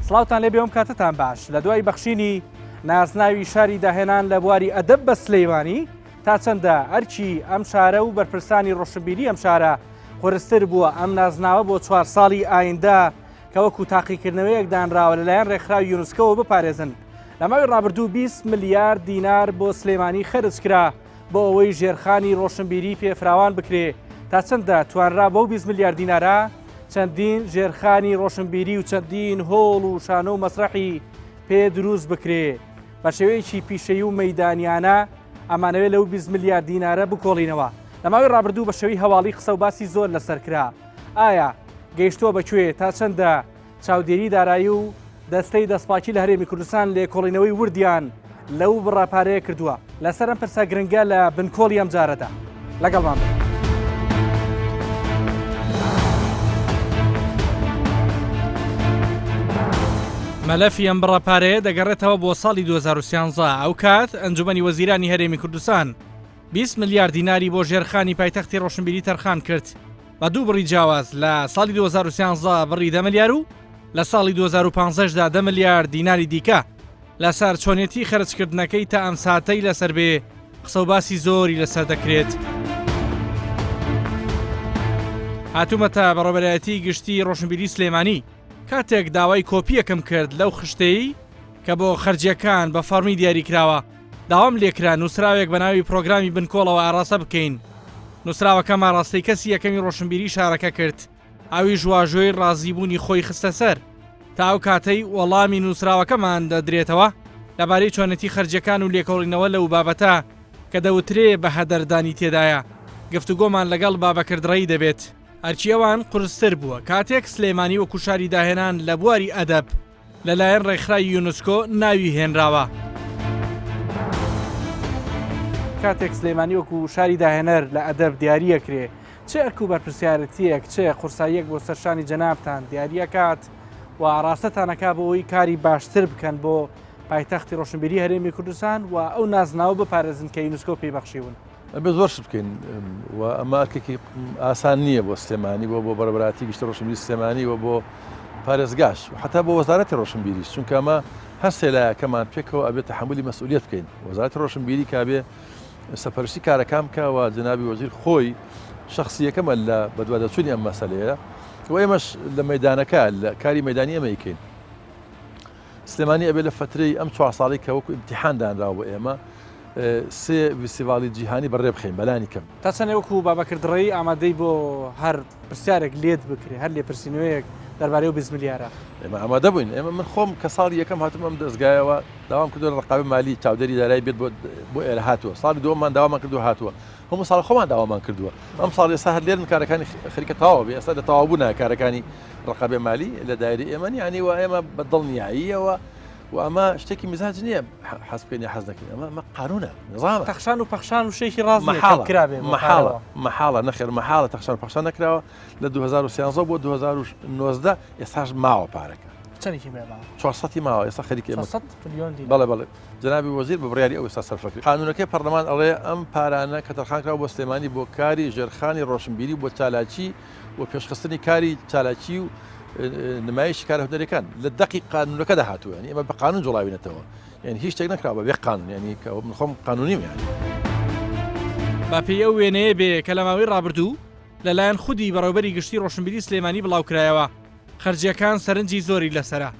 سڵاوتان لێ بێوم کاتتان باش لە دوای بەخشینی ناسناوی شاری داهێنان لە بواری ئەدەب بە سلەیمانی تا چەندە ئەرچی ئەم شارە و بەرپرسانی ڕۆشنبیری ئەم شارە خۆرستر بووە ئەم نازناوە بۆ 4 ساڵی ئایندا کە وەکو تاقیکردنەوەیەک دانراوە لەلایەن ڕێکخراوی یونسکۆوە بپارێزن. لە ماوەی ڕابردوو 20 ملیار دینار بۆ سلەیمانی خەرج کرا بۆ ئەوەی ژێرخانی ڕۆشنبیری پێفراوان بکرێ. تا چەندە توانرا بەو 20 ملیار دینارە چەندین ژێرخانی ڕۆشنبیری و چەندین هۆڵ و شانە و مەسرەحی پێ دروست بکرێ. بە شێوەیەکی پیشەیی و مەیدانیانە ئەمانەوێت لەو 20 ملیار دینارە بکۆڵینەوە. لە ماوەی ڕابردوو بە شێوەی هەواڵی قسە و باسی زۆر لەسەر کرا. ئایا گەیشتووە بەکوێ تا چەندە چاودێری دارایی و دەستەی دەستپاکی لە هەرێمی کوردستان لێکۆڵینەوەی وردیان لەو بڕاپارەیە کردووە. لەسەر ئەم پرسە گرنگە لە بنکۆڵی ئەم جارەدا لەگەڵمان بن. مەلەفی ئەم بڕاپارەیە دەگەڕێتەوە بۆ ساڵی 2013 ئەو کات ئەنجومەنی وەزیرانی هەرێمی کوردستان 20 ملیار دیناری بۆ ژێرخانی پایتەختی ڕۆشنبیری تەرخان کرد بە دوو بڕی جیاواز لە ساڵی 2013 بڕی 10 ملیار و لە ساڵی 2015دا 10 ملیار دیناری دیکە. لەسەر چۆنێتی خەرجکردنەکەی تا ئەم ساتەی لەسەر بێ قسە و باسی زۆری لەسەر دەکرێت. هاتوومەتە بەڕێوەبەرایەتی گشتی ڕۆشنبیری سلەیمانی کاتێک داوای کۆپیەکەم کرد لەو خشتەی کە بۆ خەرجیەکان بە فەرمی دیاری کراوە. داوام لێکرا نووسراوێک بە ناوی پرۆگرامی بنکۆڵەوە ئاڕاستە بکەین. نووسراوەکەمان ڕاستی کەسی یەکەمی ڕۆشنبیری شارەکە کرد. ئەوی ژواژۆی ڕازیبوونی خۆی خستە سەر. تا ئەو کاتەی وەڵامی نووسراوەکەمان دەدرێتەوە لەبارەی چۆنەتی خەرجیەکان و لێکۆڵینەوە لەو بابەتە کە دەوترێ بە هەدەردانی تێدایە. گفتوگۆمان لەگەڵ بابەکردڕەیی دەبێت. هەرچی ئەوان قورستر بووە کاتێک سلەیمانی وەکو شاری داهێنان لە بواری ئەدەب لەلایەن ڕێکخراوی یونسکۆ ناوی هێنراوە. کاتێک سلەیمانی وەکو شاری داهێنەر لە ئەدەب دیاریەکرێ چه ئەرکوو بەرپرسیارەتیەک چه قورساییەک بۆ سەرشانی جەنابتان دیاریەکات و ڕاستەتانەکا بۆ ئەوی کاری باشتر بکەن بۆ پایتەختی ڕۆشنبیری هەرێمی کوردستان و ئەو نازناوە بپارێزن کە یونسکۆ پێی بەخشیون. ئەبێ زۆرش بکەین و ئەمە ئەرکێکی ئاسان نییە بۆ سلێمانی بۆ بەڕێوەبەراتی گشتە ڕۆشنبیری سلێمانی و بۆ پارێزگاش و حتا بۆ وەزارەتی ڕۆشنبیریش چونکە ئەمە هەر سێلایەکەمان پێکەوە ئەبێ تەحمولی مەسئولیەت بکەین. وەزارەتی ڕۆشنبیری کابێ سەپەرشتی کارەکان بکەوە جەنابی وەزیر خۆی شەخسیەکەمە لە بەدوادەچوونی ئەم مەسەلەیە و ئێمەش لە مەیدانەکە لە کاری مەیدانی ئەمە یکەین. سلێمانی ئەبێ لە فترەی ئەم 4 ساڵی کە وەکو ئیمتیحان دانراوە بۆ ئێمە سێ فیستیڤاڵی جیهانی بەڕێ بخەین بەلانی کەم. تا چەندێ وەکو بابەکردڕەیی ئامادەی بۆ هەر پرسیارێک لێت بکرێ هەر لێپرسینەوەیەک دەربارەی و 20 ملیارە. ئێمە ئامادە بووین. ئێمە من خۆم کە ساڵی یەکەم هاتم ئەم دەستگایەوە داوام کردو ڕقابەی مالی چاودێری دارایی بێت بۆ ئێرە هاتووە. ساڵی دووەممان داوامان کردو هاتووە. هەموو ساڵ خۆمان داوامان کردووە. ئەم ساڵ ئێستا هەر لێرن کارەکانی خەریکە تەواو بێ. ئێستا لە تەواوبوونە کارەکانی ڕقابەی مالی لە دایرەی ئێمە یعنی و ئێمە بەدڵ نیاییەوە و ئەمە شتێکی مزاج نییە حەز بکەین یا حەز نەکەین. ئەمە قانونە نظامە. تەخشان و پەخشان و شێکی ڕاز کرابێ مەحاڵە نەخێر مەحاڵە تەخشان و پەخشان نەکراوە لە 2013 بۆ 2019 ئێستاش ماوە پارەکە. چەندێکی ماوە؟ 400 ماوە ئێستا خەریکی ئێمە 400 ملیۆن دینار. بەڵێ بەڵێ جەنابی وەزیر بە بڕیاری ئەو ئێستا سەرفەکرد. قانونەکەی پەرلەمان ئەڵێ ئەم پارانە کە تەرخان کراوە بۆ سلێمانی بۆ کاری ژێرخانی ڕۆشنبیری بۆ چالاکی و پێشخستنی کاری چالاکی و نمایشی کارە هونەرەکان لە دەقی قانونەکە داهاتووە. ینی ئێمە بە قانون جوڵاوینەتەوە. یعنی هیچ شتێک نەکراوە بێ قانون ینی کە من خۆم قانونیم یعنی. با پێی ئەو وێنەیە بێ کە لە ماوەی ڕابردوو لەلایەن خودی بەڕێوەبەری گشتی ڕۆشنبیری سلێمانی بڵاوکرایەوە خەرجیەکان سەرنجی زۆری لەسەرە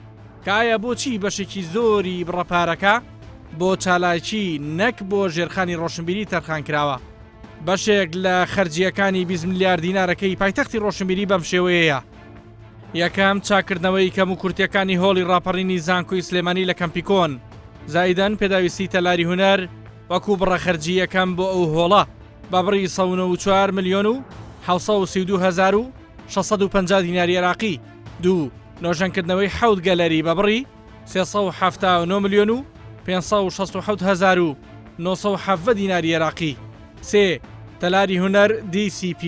کە ئایا بۆچی بەشێکی زۆری بڕەپارەکە بۆ چالاکی نەک بۆ ژێرخانی ڕۆشنبیری تەرخان کراوە. بەشێک لە خەرجیەکانی 20 ملیار دینارەکەی پایتەختی ڕۆشنبیری بەم شێوەیەیە. یەکەم چاکردنەوەی کەم و کورتیەکانی هۆڵی ڕاپەڕینی زانکۆی سلێمانی لە کەمپیکۆن زایدەن پێداویستی تەلاری هونەر وەکو بڕە خەرجی یەکەم بۆ ئەو هۆڵە بە بڕی 194 ملیۆن و 732,650 دیناری عێراقی. دوو نۆژەنکردنەوەی حەوت گەلەری بە بڕی 379 ملیۆن و 567,970 دیناری عێراقی. سێ تەلاری هونەر DCP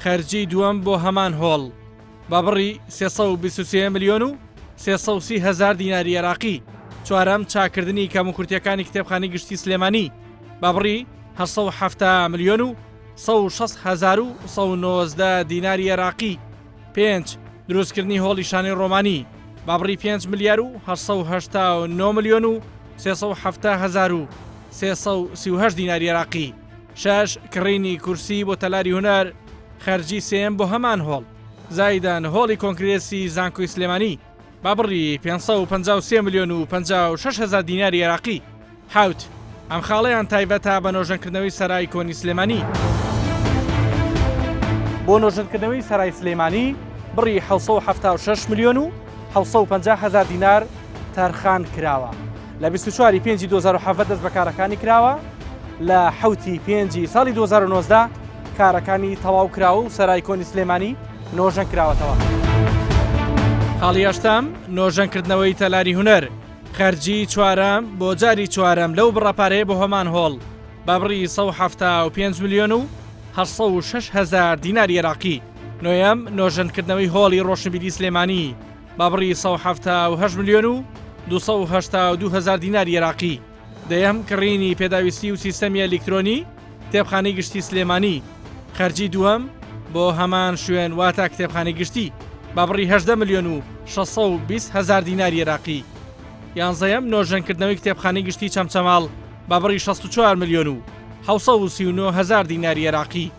خەرجی دووەم بۆ هەمان هۆڵ بە بڕی 323 ملیۆن و 330,000 دیناری عێراقی. چوارەم چاکردنی کەم و کورتیەکانی کتێبخانەی گشتی سلێمانی بە بڕی 770 ملیۆن و 160,190 دیناری عێراقی. پێنج دروستکردنی هۆڵی شانەی ڕۆمانی بابڕی 5 ملیار و 1970 ملیۆن و 370,338 دیناری عێراقی. 6 کڕینی کورسی بۆ تەلاری هونەر خەرجی سێم بۆ هەمان هۆڵ زایدان هۆڵی کۆنگرێسی زانکۆی سلێمانی بابڕی 553 ملیۆن و 56,000 دیناری عێراقی. حوت ئەم خاڵەیان تایبەتە بە نۆژەنکردنەوەی سەرای کۆنی سلێمانی. بۆ نۆژەنکردنەوەی سەرای سلێمانی بڕی 776 ملیۆن و 750,000 دینار تەرخان کراوە. لە 24 پێنجی 2007 دەست بەکارەکانی کراوە، لە حوتی پێنجی ساڵی 2019 کارەکانی تەواو کراوە و سەرای کۆنی سلێمانی نۆژەن کراوەتەوە. خاڵی هەشتام نۆژەنکردنەوەی تەلاری هونەر خەرجی چوارەم بۆ جاری چوارەم لەو بڕەپارەیە بۆ هەمان هۆڵ بابڕی 175 ملیۆن و 606,000 دیناری عێراقی. نۆیەم نۆژەنکردنەوەی هۆڵی ڕۆشنبیری سلێمانی بابڕی 178 ملیۆن و 282,000 دیناری عێراقی. دەیەم کڕینی پێداویستی و سیستەمی ئەلکترۆنی کتێبخانەی گشتی سلێمانی خەرجی دووەم بۆ هەمان شوێن واتە کتێبخانەی گشتی بابڕی 18 ملیۆن و 620,000 دیناری عێراقی. یانزەیەم نۆژەنکردنەوەی کتێبخانەی گشتی چەمچەماڵ بابڕی 64 ملیۆن و 739,000 دیناری عێراقی.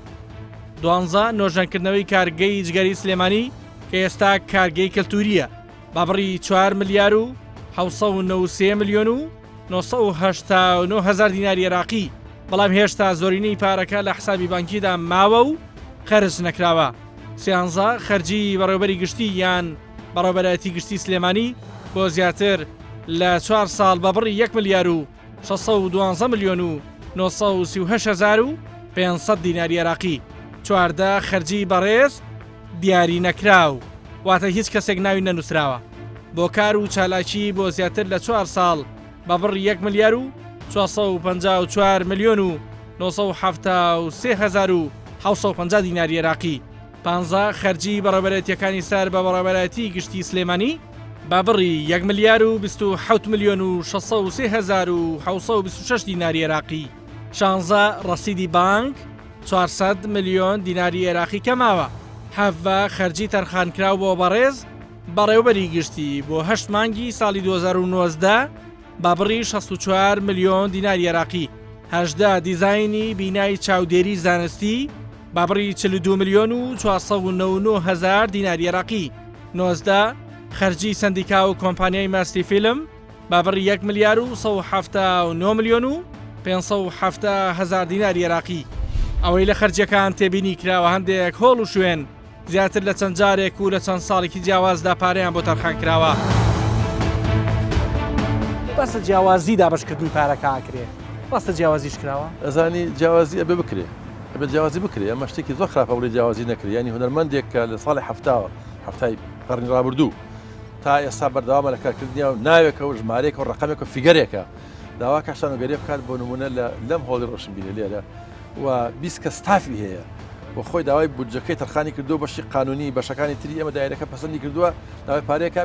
دوانزە نۆژەنکردنەوەی کارگەی جگەری سلێمانی کە ئێستا کارگەی کەلتوریە بابڕی 4 ملیار و 793 ملیۆن و 989,000 دیناری عێراقی. بەڵام هێشتا زۆرینەی پارەکە لە حسابی بانکیدا ماوە و خەرج نەکراوە. سیانزە خەرجی بەڕێوەبەری گشتی یان بەڕێوەبەرایەتی گشتی سلێمانی بۆ زیاتر لە 4 ساڵ بەبڕی 1 ملیار و 612 ملیۆن و 938,500 دیناری عێراقی. چواردە خەرجی بەڕێز دیاری نەکراو واتە هیچ کەسێک ناوی نەنووسراوە بۆ کار و چالاکی بۆ زیاتر لە 4 ساڵ بەبڕی 1 ملیار و 454 ملیۆن و 973,750 دیناری عێراقی. پانزە خەرجی بەڕێوەبەرایەتیەکانی سەر بە بەڕێوەبەرایەتی گشتی سلێمانی بابڕی 1 ملیار و 27 ملیۆن و 603,726 دیناری عێراقی. شانزە ڕەسیدی بانک 400 ملیۆن دیناری عێراقی کەماوە. حەڤە خەرجی تەرخانکراو بۆ بەڕێز بەڕێوەبەری گشتی بۆ 8 مانگی ساڵی 2019 بابڕی 64 ملیۆن دیناری عێراقی. 18 دیزاینی بینای چاودێری زانستی بابڕی 42 ملیۆن و 499,000 دیناری عێراقی. 19 خەرجی سندیکا و کۆمپانیای ماستی فیلم بابڕی 1 ملیار و 179 ملیۆن و 570,000 دیناری عێراقی. ئەوەی لە خەرجەکان تێبینی کراوە هەندێک هۆڵ و شوێن زیاتر لە چەند جارێک و لە چەند ساڵێکی جیاوازدا پارەیان بۆ تەرخان کراوە. بەسە جیاوازی دابشکردنی پارەکە کرێ ڕاستە جیاوازیش کراوە ئەزانی جیاوازی ئەبێ بکرێ ئەبێ جیاوازی بکرێ ئەمە شتێکی زۆر خراپە بڵێ جیاوازی نەکرێ ینی هونەرمەندێک کە لە ساڵی هەفتای قەرنی ڕابردوو تا ئێستا بەردەوامە لە کارکردنیە و ناوێکە و ژمارەیەکە و ڕقەمێک و فیگەرێکە داوا کاشان و گەرێ بکات بۆ نمونە لەم هۆڵی ڕۆشنبیری لێرە و 20 کە ستافی هەیە و خۆی داوای بودجەکەی تەرخانی کردو بەشی قانونی بەشەکانی تری ئەمە دایرەکە پەسەندی کردووە داوای پارەیەکە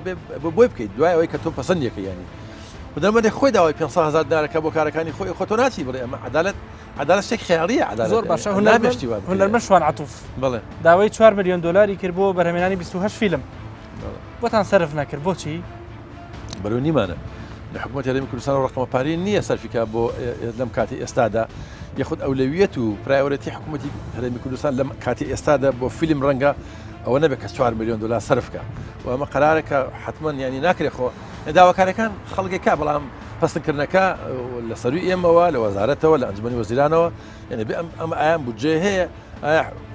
بۆی بکەیت دوای ئەوەی کە تۆ پەسەندیەکە ینی بدەمەێ خۆی داوای 500,000 دینارەکە بۆ کارەکانی خۆی خۆ تۆ ناچی بڵێ ئەمە عەدالەت شتێک خەیاڵیە عەدالەت زۆر باشە هونەرمەند شوان عەتوف بڵێ داوای 4 ملیۆن دلاری کرد بۆ بەرهەمێنانی 28 فیلم بۆتان سەرف نەکرد بۆچی؟ بەرەو نیمانە لە حکوومەتی هەرێمی کوردستان و ڕقەمە پارەی نییە سەرفیکا بۆ لەم کاتی ئێستادا یەخود ئەولەویەت و پرایۆرەتی حکوومەتی هەرێمی کوردستان لەم کاتی ئێستادا بۆ فیلم ڕەنگە ئەوە نەبێت کە 4 ملیۆن دلار سەرفکە و ئەمە قەرارێکە حتمما ینی ناکرێت خۆ داواکارەکان خەڵکێکا بەڵام پەسەندکردنەکە لە سەروی ئێمەوە لە وەزارەتەوە لە ئەنجومەنی وەزیرانەوە یعنی ئەم ئایان بودجێ هەیە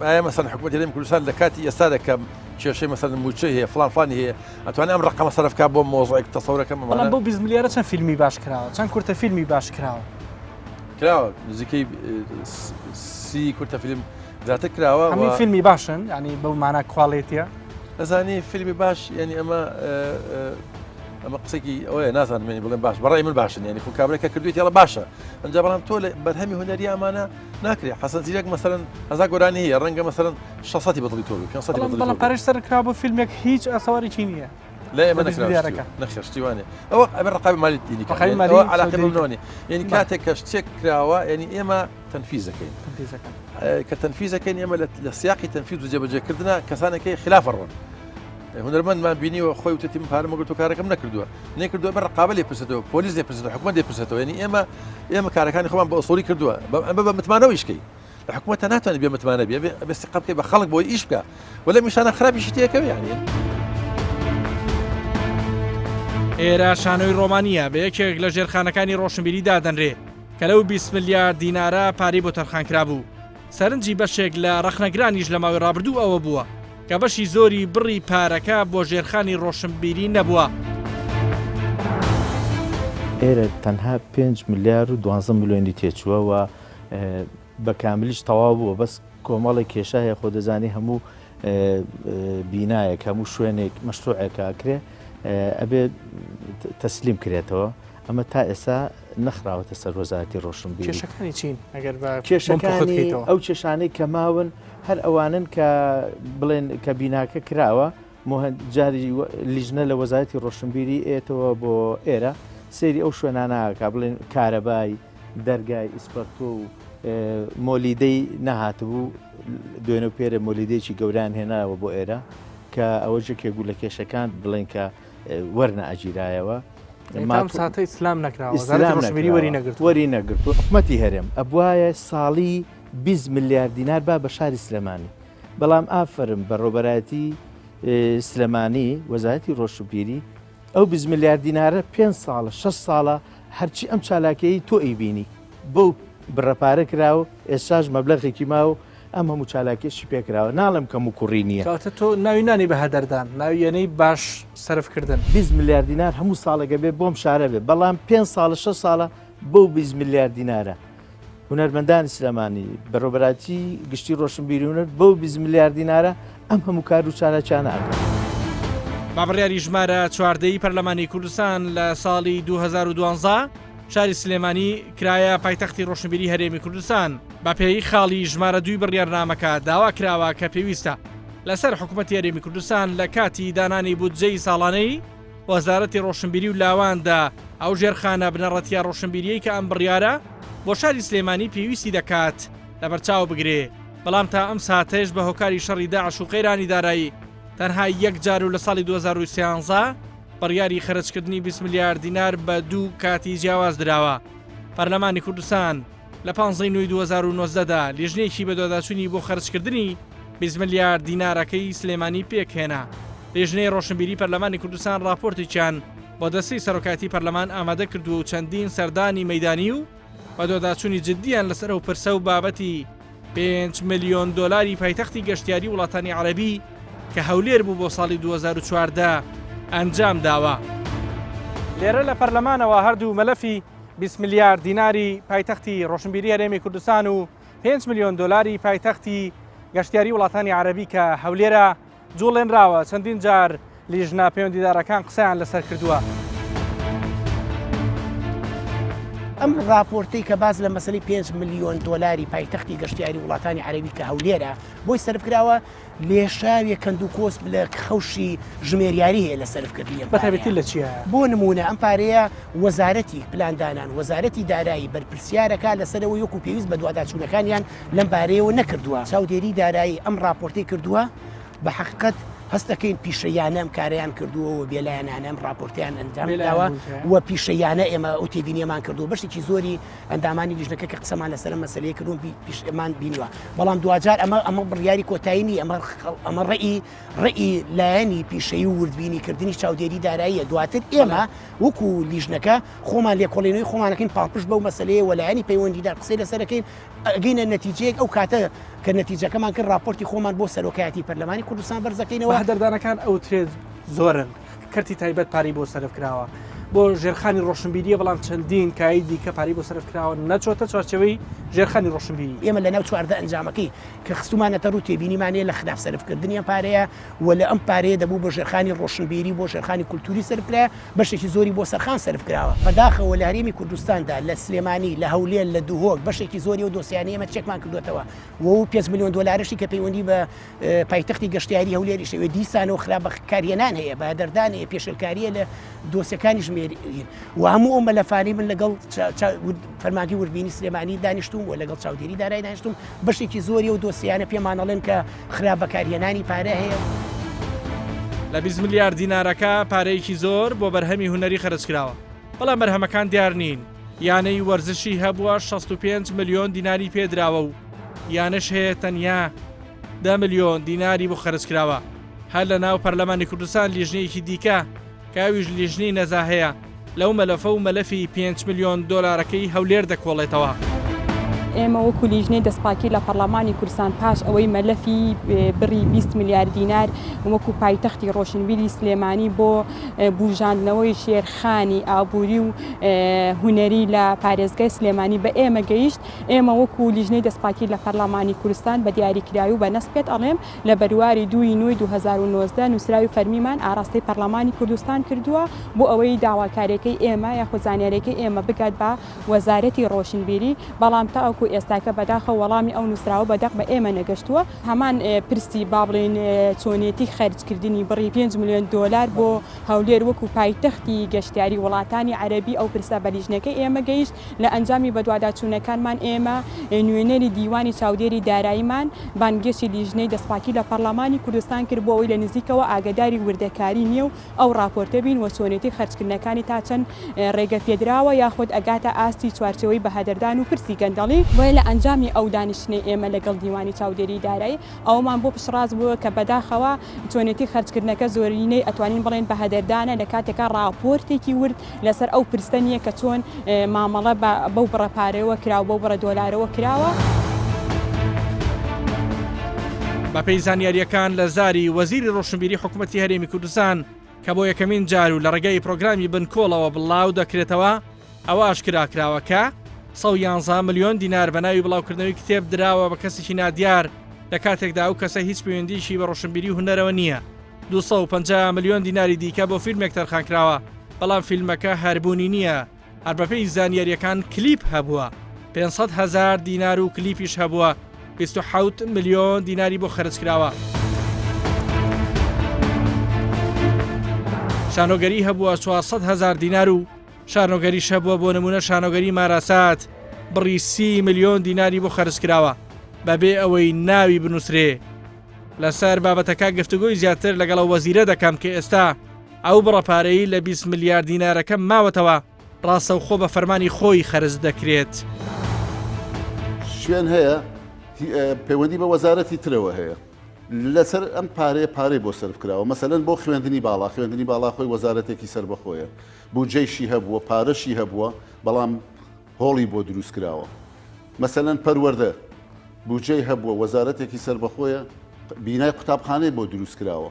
ئایا مەسەن حکوومەتی هەرێمی کوردستان لە کاتی ئێستا دەکەم کێشەی مەسەن موچەی هەیە فڵانفانی هەیە ئەتوانێت ئەم ڕقەمە سەرفکا بۆ مۆزۆیەک تەسەورەکەم بەڵام بۆ 20 ملیارە چەند فیلمی باش کراوە چەند کورتە فیلمی باش کراوە نزیکەی 30 کورتە فیلم زیاتر کراوە هەمووی فیلمی باشن ینی بەو مانە کواڵێتیە ئەزانی فیلمی باش ینی ئەمە قسێکی ئەوەیە نازانمێنی بڵێن باش بەڕای من باشن ینی خو کابرێکە کردوێت یاڵە باشە ئەنجا بەڵام تۆ لە بەرهەمی هونەری ئەمانە ناکرێت حەسەن زیرەک مەسەرەن هەزار گۆرانی هەیە ڕەنگە مەسەرەن 600 بەدڵی تۆ 500 بەڵام پارەش سەرکرا بۆ فیلمێک هیچ ئەسەوارێکی نییە لا ئێمە نەخێشتیوانێ ئەوە ئەبێ ڕقابی مالی دینی علاقە بمنەوەنی ینی کاتێک کە شتێک کراوە ینی ئێمە تەنفیزەکەین کە تەنفیزەکەین ئێمە لە سیاقی تەنفیز و جێبەجێکردنە کەسانێکی خلافە ڕۆن هونەرمەندمان بینیوە خۆی وتەتی من پارەمە گرت و کارەکەم نەکردووە بە ڕقابە لێ پرسێتەوە پۆلیس لێ پرسێتەوە حکومەت لێ پرسێتەوە ینی ئێمە کارەکانی خۆمان بە ئوسوڵی کردووە بە متمانەوەیشکەی لە حکومەتە ناتوانێت بێ متمانە بێ بەستیقام بکەی بە خەڵک بۆی ئیش بکە وەلا میشانە خراپیشی تێکەوە یعنی ئێرە شانۆی ڕۆمانیە بە یەکێک لە ژێرخانەکانی ڕۆشنبیری دادەنرێ کە لەو 20 میلیارد دینارە پارەی بۆ تەرخانکرا بوو سەرنجی بەشێک لە ڕەخنەگرانیش لە ماوەی ڕابردوو ئەوە بووە کە بەشی زۆری بڕی پارەکە بۆ ژێرخانی ڕۆشنبیری نەبووە. ئێرە تەنها 5 میلیارد و 12 میلیۆنی تێچووە و بە کاملیش تەواو بووە بەس کۆمەڵی کێشایە خۆ دەزانی هەموو بینایەک هەموو شوێنێک مەشروعێک ئاکرێ ئەبێ تەسلیم کرێتەوە ئەمە تا ئێستا نەخراوەتە سەر وەزارەتی ڕۆشنبیری. کێشەکانی چین ئەگەر بە کێشەکانی ئەو کێشانەی کە ماون هەر ئەوانن کە بڵێن کە بیناکە کراوە جاری لیژنە لە وەزارەتی ڕۆشنبیری ئێتەوە بۆ ئێرە سەیری ئەو شوێنانەکە بڵێن کارەبای دەرگای ئیسپەرتۆ و مۆلیدەی نەهاتبوو دوێنە و پێرە مۆلیدەیەکی گەوران هێناوە بۆ ئێرە کە ئەوە جێکێک لە کێشەکان بڵێن کە وەرنە ئەگیرایەوە ساتە ئیسلام نەکراوە وەری نەگرت و حکومەتی هەرێم ئەبوایە ساڵی 20 میلیارد دینار با بە شاری سلێمانی بەڵام ئافرم بە ڕۆبەرایەتی سلێمانی وەزارەتی ڕۆشنبیری ئەو 20 میلیارد دینارە 5 ساڵە 6 ساڵە هەرچی ئەم چالاکەی تۆ ئەیبینی بەو بڕەپارە کراوە ئێستاش مەبلەغێکی ماوە ئەم هەموو چالاکێشی پێکراوە ناڵم کەم و کوڕی نییە کاتە تۆ ناوی بە هەدەردان ناویێنەی باش سەرفکردن 20 میلیارد دینار هەموو ساڵەکە بێ بۆم شارە بێ بەڵام 5 ساڵە 6 ساڵە بەو 20 میلیارد دینارە هونەرمەندانی سلێمانی بەڕۆبەراتی گشتی ڕۆشنبیری هونەر بەو 20 میلیارد دینارە ئەم هەموو کار و چالاکیانە ئەکەن. بابڕیاری ژمارە چواردەی پەرلەمانی کوردستان لە ساڵی 2012 شاری سلێمانی کرایە پایتەختی ڕۆشنبیری هەرێمی کوردستان بە پێی خاڵی ژمارە 2 بڕیارنامەکە داوا کراوە کە پێویستە لەسەر حکوومەتی هەرێمی کوردستان لە کاتی دانانی بودجەی ساڵانەی وەزارەتی ڕۆشنبیری و لاواندا ئەو ژێرخانە بنەڕەتیە ڕۆشنبیریەی کە ئەم بڕیارە بۆ شاری سلێمانی پێویستی دەکات لە بەرچاو بگرێ بەڵام تا ئەم ساتەش بە هۆکاری شەڕی داعش و قەیرانی دارایی تەنها یەک جار و لە ساڵی 2013 بڕیاری خەرجکردنی 20 میلیارد دینار بە 2 کاتی جیاواز درراوە. پەرلەمانی کوردستان لە 15 نوێی 2019دا لێژنێکی بەدواداچوونی بۆ خەرجکردنی 20 میلیارد دینارەکەی سلێمانی پێکهێنا. لێژنەی ڕۆشنبیری پەرلەمانی کوردستان راپۆرتێکیان بۆ دەستەی سەرۆکاتی پەرلەمان ئامادە کردووە و چەندین سەردانی مەیدانی و بەدواداچوونی جددیان لەسەر ئەو پرسە و بابەتی 5 میلیۆن دۆلاری پایتەختی گەشتیاری وڵاتانی عەرەبی کە هەولێر بوو بۆ ساڵی 2014 ئەنجام داوە. لێرە لە پەرلەمانەوە هەردوو مەلەفی 20 میلیارد دیناری پایتەختی ڕۆشنبیری هەرێمی کوردستان و 5 میلیۆن دۆلاری پایتەختی گەشتیاری وڵاتانی عەرەبی کە هەولێرە جوڵێنراوە چەندین جار لیژنە پەیوەندیدارەکان قسەیان لەسەر کردووە. ئەم راپۆرتەی کە باز لە مەسەلەی 5 میلیۆن دۆلاری پایتەختی گەشتیاری وڵاتانی عەرەبی کە هەولێرە بۆی سەرفکراوە لێشاوێ کەندوکۆست لە خەوشی ژمێریاری هەیە لە سەرفکردنی بەتایبەتی لە چیە؟ بۆ نمونە ئەم پارەیە وەزارەتی پلاندانان وەزارەتی دارایی بەرپرسیارەکە لەسەرەوە یەک و پێویست بە دواداچوونەکانیان لەم پارەیەوە نەکردووە. چاودێری دارایی ئەم راپۆرتەی کردووە بە حەقیقەت هەستەکەین پیشەیانە ئەم کارەیان کردووە و بێلایەنانە ئەم راپۆرتیان ئەنجام داوە و پیشەیانە ئێمە ئەو تێبینیەمان کردووە بەشێکی زۆری ئەندامانی لیژنەکە کە قسەمان لەسەر مەسەلەیە کردوون پیشمان بینیوە بەڵام دوجار ئەمە بڕیاری کۆتایینی ئەمە ڕێی لایەنی پیشەی و وردبینیکردنی چاودێری داراییە. دواتر ئێمە وەکو لیژنەکە خۆمان لێکۆڵێنەوەی خۆمانەکەین پاڵپش بەو مەسەلەیە و لایەنی پەیوەندیدار قسەی لەسەرەکەین ئەگەینە نەتیجەیەک ئەو کاتە کە نەتیجەکەمان کرد راپۆرتی خۆمان بۆ سەرۆکایەتی پەرلەمانی کوردستان بەرزەکەینەوە. هەدەردانەکان ئەو ترێت زۆرن کەرتی تایبەت پاری بۆ سەرفکراوە بۆ ژێرخانی ڕۆشنبیریە بەڵام چەندین کایدی کە پاری بۆ سەرفکراوە نەچۆتە چوارچەوەی ژێرخانی ڕۆشنبیری. ئێمە لە ناو چواردە ئەنجامەکەی کە خستومانەتە ڕوو تێبینیمانەیە لە خلاف سەرفکردنی ئەم پارەیە و لە ئەم پارەیە دەبوو بۆ ژێرخانی ڕۆشنبیری بۆ ژێرخانی کولتوری سەرفکرایە بەشێکی زۆری بۆ سەرخان سەرفکراوە. بەداخەوە لە هەرێمی کوردستاندا لە سلێمانی لە هەولێر لە دوهۆک بەشێکی زۆری و دۆسیانی ئێمە چێکمان کردوێتەوە و 5 میلیۆن دۆلارشی کە پەیوەندی بە پایتەختی گەشتیاری هەولێری شەوێ دیسانەوە خراپە کارهێنان هەیە بە هەدەردانەیە پێشەلکاریە لە دۆسیەکانی ژمێریین و هەموو ئەو مەلەفانی من لەگەڵ فەرمانگی وردبینی سلێمانی دانیشتوم و لەگەڵ چاودێری دارایی دانیشتوم بەشێکی زۆری و دۆسیانە پێمانەڵێن کە خراپە کارهێنانی پارە هەیە. لە 20 میلیارد دینارەکە پارەیەکی زۆر بۆ بەرهەمی هونەری خەرجکراوە بەڵام بەرهەمەکان دیار نین یانەی وەرزشی هەبووە 65 ملیۆن دیناری پێدراوە و یانەش هەیە تەنیا 10 ملیۆن دیناری بۆ خەرجکراوە هەر لە ناو پەرلەمانی کوردستان لیژنەیەکی دیکە کاویش لیژنەی نەزا هەیە لەو مەلەفە و مەلەفی 5 ملیۆن دۆلارەکەی هەولێر دەکۆڵێتەوە. ئێمە وەکو لیژنەی دەستپاکی لە پەرلەمانی کوردستان پاش ئەوەی مەلەفی بڕی 20 میلیارد دینار وەکو پایتەختی ڕۆشنبیری سلێمانی بۆ بوژاندنەوەی شێرخانی ئابووری و هونەری لە پارێزگای سلێمانی بە ئێمە گەیشت ئێمە وەکو لیژنەی دەستپاکی لە پەرلەمانی کوردستان بە دیاریکراوی و بە نەست پێت ئەڵێم لە بەرواری 2019 نووسراوی فەرمیمان ئاراستەی پەرلەمانی کوردستان کردووە بۆ ئەوەی داواکارێکەی ئێمە یاخود زانیاریەکەی ئێمە بگات بە وەزارەتی ڕۆشنبیری بەڵام تاوەکو ئێستاکە بەداخە وەڵامی ئەو نووسراوە بەدەق بە ئێمە نەگەشتووە هەمان پرسی با بڵێن چۆنێتی خەرجکردنی بڕی 5 میلیۆن دۆلار بۆ هەولێر وەکو پایتەختی گەشتیاری وڵاتانی عەرەبی ئەو پرسە بە لیژنەکەی ئێمە گەیشت لە ئەنجامی بەدواداچوونەکانمان ئێمە نوێنەری دیوانی چاودێری داراییمان بانگێشی لیژنەی دەستپاکی لە پەرلەمانی کوردستان کرد بۆ ئەوەی لە نزیکەوە ئاگداری وردەکاری نییە و ئەو راپۆرتە بین وە چۆنێتی خەرجکردنەکانی تا چەند ڕێگە پێدراوە یاخود ئەگاتە ئاستی چوارچەوەی بەهادەردان و پرسی گەندەڵی لە ئەنجامی ئەو دانیشتنی ئێمە لەگەڵ دیوانی چاودێری دارایی ئەومان بۆ پشڕاز بووە کە بەداخەوە چۆنێتی خەرجکردنەکە زۆرینەی ئەتوانین بڵێن بەهادەردانە لە کاتێکا راپۆرتێکی ورد لەسەر ئەو پرسە نیە کە چۆن مامەڵە بەو بڕە پارەوە کراوە بەو بڕە دۆلارەوە کراوە. بەپێی زانیاریەکان لە زاری وەزیری ڕۆشنبیری حکوومەتی هەرێمی کوردستان کە بۆ یەکەمین جار و لە ڕێگەی پرۆگرامی بنکۆڵەوە بڵاو دەکرێتەوە ئەوە ئاشکراکراوەکە 111 ملیۆن دینار بە ناوی بڵاوکردنەوەی کتێب دراوە بە کەسێکی نادیار لە کاتێکدا ئەو کەسە هیچ پەیوەندیشی بە ڕۆشنبیری و هونەرەوە نییە 250 ملیۆن دیناری دیکە بۆ فیلمێک تەرخانکراوە بەڵام فیلمەکە هەربوونی نییە هەر بەپێی زانیاریەکان کلیپ هەبووە 500,000 دینار و کلیپیش هەبووە 27 ملیۆن دیناری بۆ خەرجکراوە شانۆگەری هەبووە 400,000 دینار و شانۆگەریش هەبووە بۆ نمونە شانۆگەری ماراسات بڕی 30 ملیۆن دیناری بۆ خەرجکراوە بەبێ ئەوەی ناوی بنووسرێ لەسەر بابەتەکە گفتوگۆی زیاتر لەگەڵ وەزیرە دەکەم کە ئێستا ئەو بڕەپارەی لە 20 میلیارد دینارەکە ماوەتەوە ڕاستەوخۆ بە فەرمانی خۆی خەرج دەکرێت. شوێن هەیە پەیوەندی بە وەزارەتی ترەوە هەیە لەسەر ئەم پارەی بۆ سەرف کراوە مەسەلەن بۆ خوێندنی باڵا خۆی وەزارەتێکی سەربەخۆیە بودجەیشی هەبووە پارەشی هەبووە بەڵام هۆڵی بۆ دروست کراوە مەسەلەن پەروەردە بودجەی هەبووە وەزارەتێکی سەربەخۆیە بینای قوتابخانەی بۆ دروست کراوە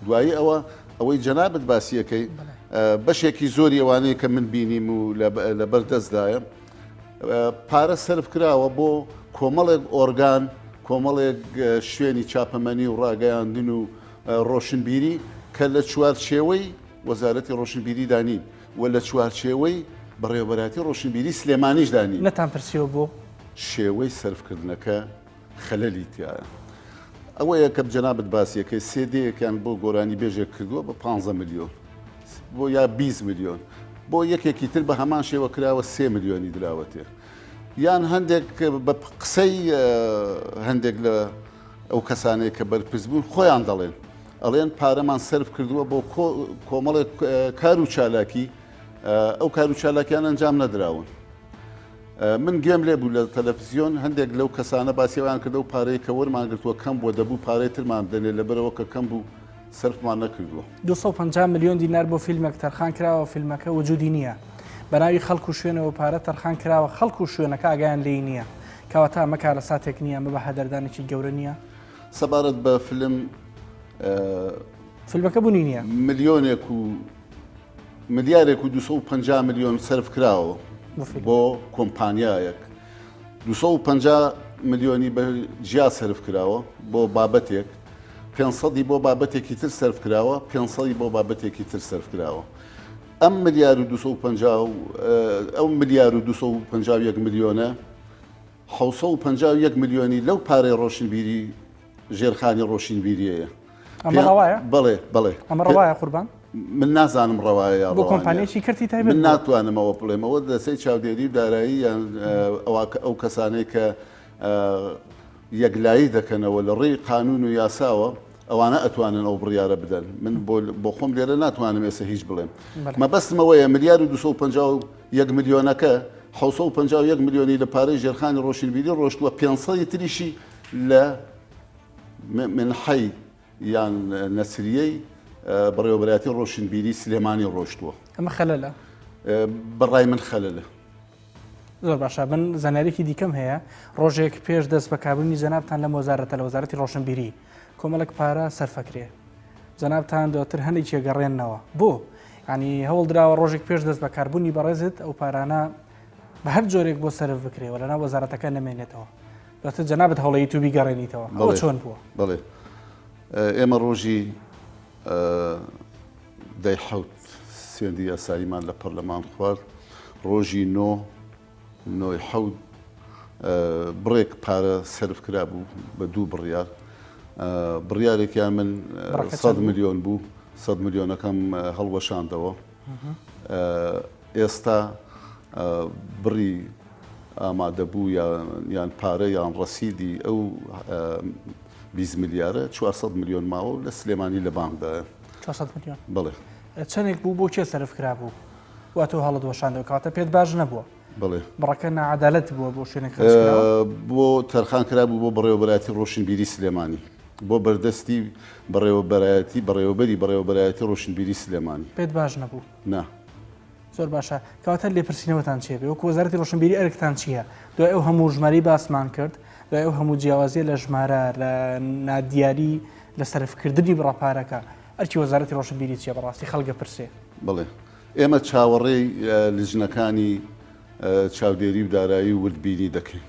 دوایی ئەوەی جەنابەت باسیەکەی بەشێکی زۆری ئەوانەیە کە من بینیم و لە بەردەستدایە پارە سەرف کراوە بۆ کۆمەڵێک ئۆرگان کۆمەڵێک شوێنی چاپەمەنی و ڕاگەیاندن و ڕۆشنبیری کە لە چوارچێوەی وەزارەتی ڕۆشنبیری دانین و لە چوارچێوەی بەڕێوەبەراتی ڕۆشنبیری سلێمانیش دانین نەتان پرسیەوە بۆ شێوەی سەرفکردنەکە خەلەلی تایە ئەوەیە کە جەنابەت باسیەکەی سێدەیەکیان بۆ گۆرانی بێژێک کردووە بە 15 میلیۆن بۆ یا 20 میلیۆن بۆ یەکێکی تر بە هەمان شێوە کراوە 3 میلیۆنی دراوەتێ یان هەندێک بە قسەی هەندێک لە ئەو کەسانەیە کە بەرپرس بوون خۆیان دەڵێن ئەڵێن پارەمان سەرف کردووە بۆ کۆمەڵێک کار و چالاکی ئەو کار و چالاکیان ئەنجام نەدراون من گوێم لێ بوو لە تەلەڤیزیۆن هەندێک لەو کەسانە باسیێوان کردە و پارەی کە وەرمان گرتووە کەم بۆ دەبوو پارەی ترمان بدەنێ لەبەرەوە کە کەم بوو سەرفمان نەکردووە 250 ملیۆن دینار بۆ فیلمێک تەرخان کراوە فیلمەکە وجودی نییە بەناوی خەڵک و شوێنەوە پارە تەرخان کراوە خەڵک و شوێنەکە ئاگیان لێی نییە کەواتە ئەمە کارە ساتێک نییە ئەمە بە هەدەردانێکی گەورە نییە سەبارەت بە فیلمەکە بوونی نییە ملیۆنێک و ملیارێک و 250 میلیۆن سەرف کراوە بۆ کۆمپانیایەک 250 میلیۆنی بە جیا سەرف کراوە بۆ بابەتێک 500 بۆ بابەتێکی تر سەرف کراوە 500 بۆ بابەتێکی تر سەرف کراوە ئەم ملیار و 250 ئەو ملیار و 251 میلیۆنە 751 میلیۆنی لەو پارەی ڕۆشنبیری ژێرخانی ڕۆشنبیریەیە ئەمە ڕەوایە بەڵێ ئەمە ڕەوایە قوربان من نازانم ڕەوایە بۆ کۆمپانیەکی کردی تایبەت من ناتوانمەوە بڵێمەوە دەسەی چاودێری و دارایی یان ئەو کەسانەی کە یەکلایی دەکەنەوە لە ڕێی قانون و یاساوە ئەوانە ئەتوانن ئەو بڕیارە بدەن من بۆ خۆم لێرە ناتوانم ێستا هیچ بڵێم مەبەستمەوەیە ملیار و 251 میلیۆنەکە 651 میلیۆنی لە پارەی ژێرخانی ڕۆشنبیری ڕۆشتووە 500 تریشی لە من حەی یان نەسریەی بەڕێوەبەرایەتی ڕۆشنبیری سلێمانی ڕۆشتووە ئەمە خەلەلە بەڕای من خەلەلە زۆر باشە من زانیارێکی دیکەم هەیە ڕۆژێک پێش دەست بەکاربوونی جەنابتان لە وەزارەتە لە وەزارەتی ڕۆشنبیری کۆمەڵک پارە سەرفەکرێ جەنابتان دواتر هەندێکی گەڕێننەوە بۆ ینی هەوڵ درراوە ڕۆژێک پێش دەست بەکاربوونی بەڕێزت ئەو پارانە بە هەر جۆرێک بۆ سەرف بکرێەوە لەنا وەزارەتەکە نامێنێتەوە دواتر جەنابەت هەوڵەیە تو بیگەڕێنیتەوە ئەوە چۆن بووە بەڵێ ئێمە ڕۆژی دەی حەوت سوێندی یاساییمان لە پەرلەمان خوارد ڕۆژی نۆی حەوت بڕێک پارە سەرف کرا بوو بە 2 بڕیار بڕیارێکیان من 100 میلیۆن بوو 100 میلیۆنەکەم هەڵوەشاندەوە ئێستا بڕی ئامادەبوو یان پارە یان ڕەسیدی ئەو 20 میلیارە 400 میلیۆن ماوە لە سلێمانی لە بانکدایە 400 میلیۆن بڵێ چەندێک بوو بۆ چێ سەرف کرا بوو وا تۆ هەڵت وەشاندەوە کاتە پێت باش نەبووە بڵێ بڕەکە نەعەدالەت بووە بۆ شوێنێک بۆ تەرخان کرابوو بۆ بەڕێوەبەرایەتی ڕۆشنبیری سلێمانی بۆ بەردەستی بەڕێوەبەرایەتی ڕۆشنبیری سلێمانی پێت باش نەبوو نا زۆر باشە کەواتە لێپرسینەوەتان چێ بێ وەکو وەزارەتی ڕۆشنبیری ئەرکتان چییە دوای ئەو هەموو ژماری باسمان کرد دوای ئەو هەموو جیاوازیە لە ژمارە لە نادیاری لە سەرفکردنی بڕاپارەکە ئەرکی وەزارەتی ڕۆشنبیری چیە بەڕاستی خەڵگە پرسێ بڵێ ئێمە چاوەڕێی لیژنەکانی چاودێری و دارایی و وردبینی دەکەین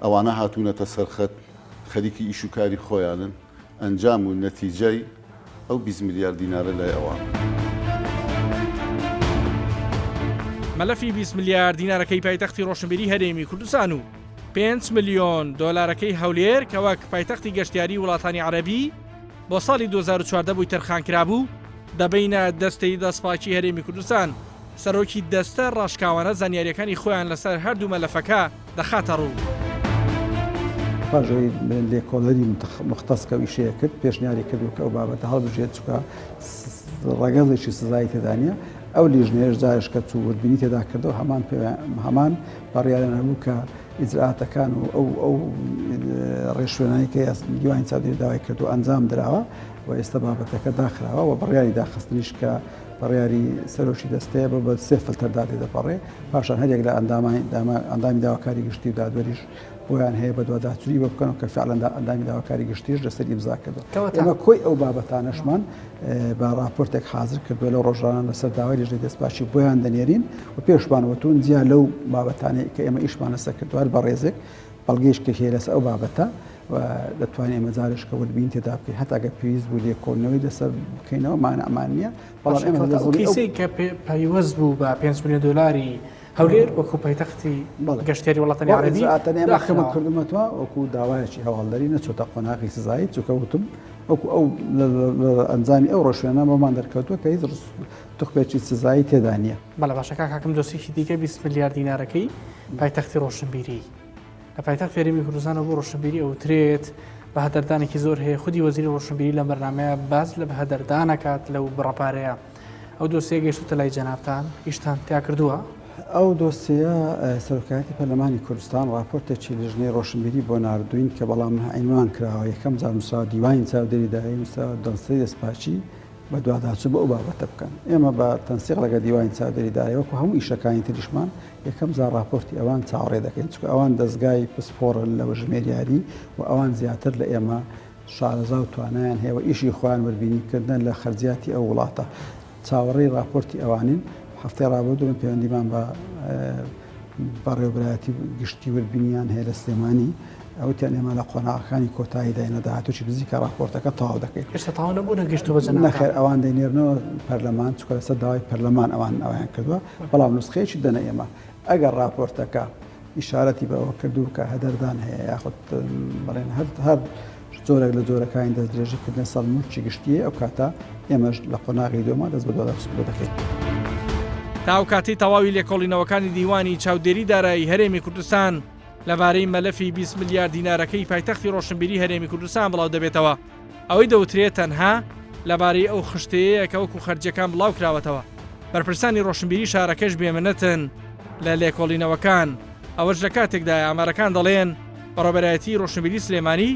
ئەوانە هاتوونەتە سەرخەت خەریکی ئیشوکاری خۆیانن ئەنجام و نەتیجەی ئەو 20 میلیارد دینارە لای ئەوان مەلەفی 20 میلیارد دینارەکەی پایتەختی ڕۆشنبیری هەرێمی کوردستان و 5 میلیۆن دۆلارەکەی هەولێر کە وەک پایتەختی گەشتیاری وڵاتانی عەرەبی بۆ ساڵی 2014 بووی تەرخانکرابوو دەبینە دەستەی دەستپاکی هەرێمی کوردستان سەرۆکی دەستە ڕاشکاوانە زانیاریەکانی خۆیان لەسەر هەردوو مەلەفەکە دەخاتە ڕوو پاژەوەی لێکۆڵەری مختصکە ویشەیە کرد پێشنیاری کردو کە ئەو بابەتە هەڵبژێت چکە ڕەگەڵێکی سزایی تێدانە ئەو لیژنێش جارش کە چوو وردبینی تێدا کردەوە هەمان بەڕیارە بوو کە ئیجرئاتەکان و ئەو ڕێشوێنانی کە دیوانی چاودێری داوای کردو ئەنجام درراوە و ئێستا بابەتەکە داخراوە و بڕیاری داخستنیش کە بڕیاری سەرۆکی دەستەیە بە 3 فلتەردادی دەپەڕێ پاشان هەرێک لە ئەندامی داواکاری گشتی و دادوەریش بۆیان هەیە بە دوواداچووری بە بکەنەوە کە فعلا ئەندامی داواکاری گشتیش لەسەر ئیمزا کردەوە ئێمە کۆی ئەو بابەتانەشمان بە راپۆرتێک حاضر کردووە لەو ڕۆژانە لەسەر داوای لیژنەی دەستپاچی بۆیان دەنێرین و پێشمانەوەتون جیا لەو بابەتانەی کە ئێمە ئیشمان لەسەر کردووە بە ڕێزێک بەڵگەیشکە هەیە لەسەر ئەو بابەتە و دەتوانین ئێمە جارش کە وردبین تێدا بکەین هەتاگە پێویست بوو لێکۆڵنەوەی لەسەر بکەینەوە ئەمان نییە بەڵام ئێمە کیسەی کە پەیوەست بوو بە 5 میلیۆن دلاری هەولێر وەکو پایتەختی گەشتیاری وڵاتانی عەرەبی ئەمە کردومەتەوە وەکو داوایەکی هەواڵدەری نەچۆتە قۆناغی سزایی چووکە وتم وەکو ئەو ئەنجامی ئەو ڕۆژوێنە بۆمان دەرکەوتووە کە هیچ توخبێکی سزایی تێدا نییە بەڵە باشە کاکەم دۆسێکی دیکە 20 میلیارد دینارەکەی پایتەختی ڕۆشنبیری لە پایتەخت هەرێمی کوردستانەوە بۆ ڕۆشنبیری ئەوترێت بە هەدەردانێکی زۆر هەیە خودی وەزیری ڕۆشنبیری لە بەرنامەیە باز لە بە هەدەردانەکات لەو بڕاپارەیە ئەو دۆسیە گەیشتوتە لای جەنابتان هیچتان تیا کردووە ئەو دۆسیە سەرۆکایەتی پەرلەمانی کوردستان راپۆرتێکی لیژنەی ڕۆشنبیری بۆ ناردوین کە بەڵام عینوان کراوە یەکەم جار نووسراوە دیوانی چاودێری دارایی نووسراوە دەستەی دەستپاچی بە دوواداچوو بە ئەو بابەتە بکەن ئێمە بە تەنسیق لەگە دیوانی چاودێری دارایی وەکو هەموو ئیشەکانی تریشمان یەکەم جار راپۆرتی ئەوان چاوەڕێ دەکەین چونکە ئەوان دەستگای پسپۆڕن لە ژمێریاری و ئەوان زیاتر لە ئێمە شارەزا و توانایان هەیە و ئیشی خۆیان وەربینیکردن لە خەرجیاتی ئەو وڵاتە چاوەڕێی راپۆرتی ئەوانین هەفتەی ڕابردوو من پەیوەندیمان بە بەڕێوەبەرایەتی گشتی وەربینیان هەیە لە سلێمانی ئەوتیان ئێمە لە قۆناغەکانی کۆتایی داینە داهاتووی نزیکە راپۆرتەکە تەواو دەکەین ئێستا تەواو نەبوو نەگەیشتووە بە جەناب نەخێر ئەوان دەینێرنەوە پەرلەمان چونکە لەسەر داوای پەرلەمان ئەوان کردووە بەڵام نوسخەیەکی دەنە ئێمە ئەگەر راپۆرتەکە ئیشارەتی بەوە کردوو کە هەدەردان هەیە یاخود بەڵێن هەر زۆرێک لە جۆرەکانی دەست درێژیکردن سەڵموچی گشتیە ئەو کاتە ئێمەش لە قۆناغی دۆما دەست بە دوواداچوو دەکەین تاو کاتی تەواوی لێکۆڵینەوەکانی دیوانی چاودێری دارایی هەرێمی کوردستان لەبارەی مەلەفی 20 میلیارد دینارەکەی پایتەختی ڕۆشنبیری هەرێمی کوردستان بڵاو دەبێتەوە ئەوەی دەوترێت تەنها لەبارەی ئەو خشتەیە کە وەکو خەرجەکان بڵاو کراوەتەوە. بەرپرسانی ڕۆشنبیری شارەکەش بێمەنەتن لە لێکۆڵینەوەکان. ئەوەش لە کاتێکدا ئامارەکان دەڵێن بەڕێوەبەرایەتی ڕۆشنبیری سلێمانی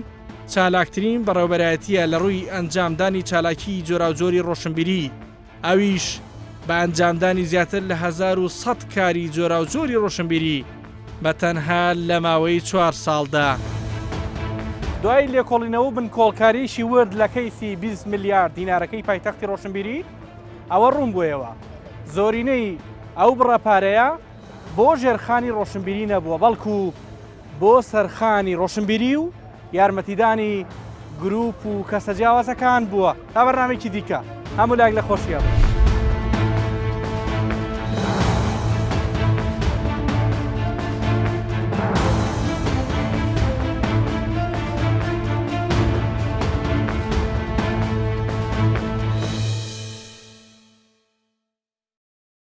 چالاکترین بەڕێوەبەرایەتیە لە ڕووی ئەنجامدانی چالاکی جۆراوجۆری ڕۆشنبیری، ئەویش بە ئەنجامدانی زیاتر لە 1100 کاری جۆراوجۆری ڕۆشنبیری بە تەنها لە ماوەی 4 ساڵدا. دوای لێکۆڵینەوە بنکۆڵکاریشی ورد لە کەیسی 20 میلیارد دینارەکەی پایتەختی ڕۆشنبیری، ئەوە ڕوون بوویەوە زۆرینەی ئەو بڕەپارەیە بۆ ژێرخانی ڕۆشنبیری نەبووە، بەڵکو بۆ سەرخانی ڕۆشنبیری و یارمەتیدانی گروپ و کەسە جیاوازەکان بووە. تا بەرنامێکی دیکە هەموو لاک لە خۆشیە.